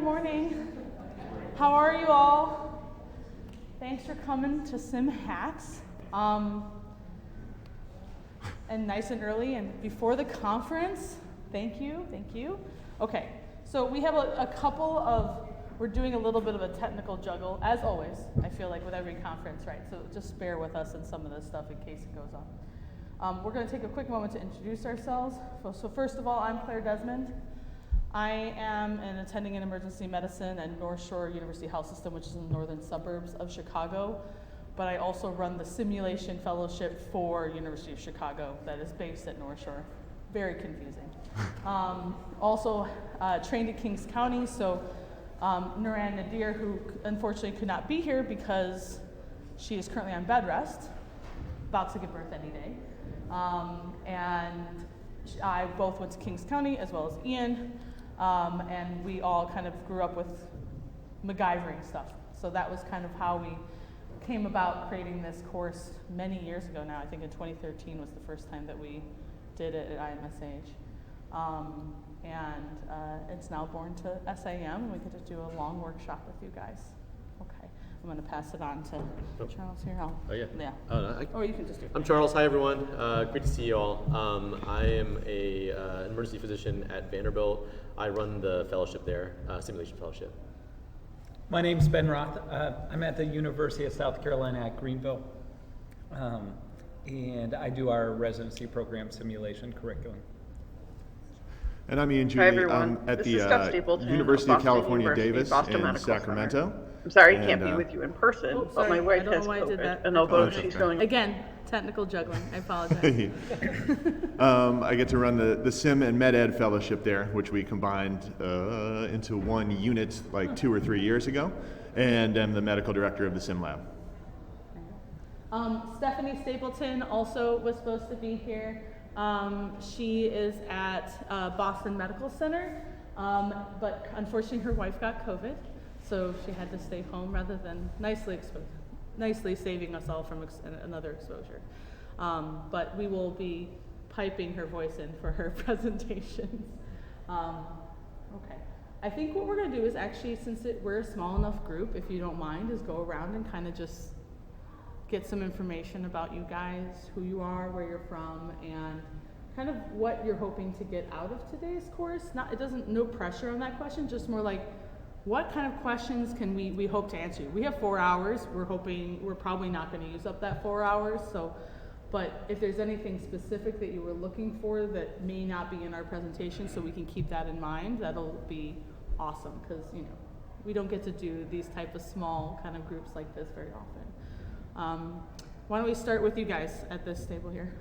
good morning. How are you all? Thanks for coming to SIM Hacks. And nice and early and before the conference. Thank you. Okay, so we have a couple of, we're doing a little bit of a technical juggle, as always, I feel like with every conference, right? So just bear with us in some of this stuff in case it goes on. We're going to take a quick moment to introduce ourselves. So first of all, I'm Claire Desmond. I am attending in emergency medicine at North Shore University Health System, which is in the northern suburbs of Chicago. But I also run the simulation fellowship for University of Chicago that is based at North Shore. Very confusing. Also trained at Kings County, so Nur-Ain Nadir, who unfortunately could not be here because she is currently on bed rest, about to give birth any day. And I both went to Kings County as well as Ian, and we all kind of grew up with MacGyvering stuff. So that was kind of how we came about creating this course many years ago now. I think in 2013 was the first time that we did it at IMSH. And it's now born to SAEM, and we get to do a long workshop with you guys. Okay, I'm going to pass it on to Charles here. Or you can just do it. I'm Charles. Hi, everyone. Great to see you all. I am an emergency physician at Vanderbilt. I run the fellowship there, simulation fellowship. My name's Ben Roth. I'm at the University of South Carolina at Greenville, and I do our residency program simulation curriculum. And I'm Ian Julie. I'm at the University of California, Davis in Sacramento. I'm sorry I can't be with you in person, but my wife has COVID, and although she's going... Again, technical juggling, I apologize. I get to run the Sim and Med-Ed fellowship there, which we combined into one unit like 2 or 3 years ago, and I'm the medical director of the Sim Lab. Stephanie Stapleton also was supposed to be here. She is at Boston Medical Center, but unfortunately her wife got COVID, so she had to stay home rather than nicely saving us all from another exposure. But we will be piping her voice in for her presentations. Okay. I think what we're going to do is actually, since we're a small enough group, if you don't mind, is go around and kind of just get some information about you guys, who you are, where you're from, and kind of what you're hoping to get out of today's course. No pressure on that question, just more like, what kind of questions can we hope to answer you? We have 4 hours. We're probably not going to use up that 4 hours. But if there's anything specific that you were looking for that may not be in our presentation, so we can keep that in mind, that'll be awesome, because we don't get to do these type of small kind of groups like this very often. Why don't we start with you guys at this table here?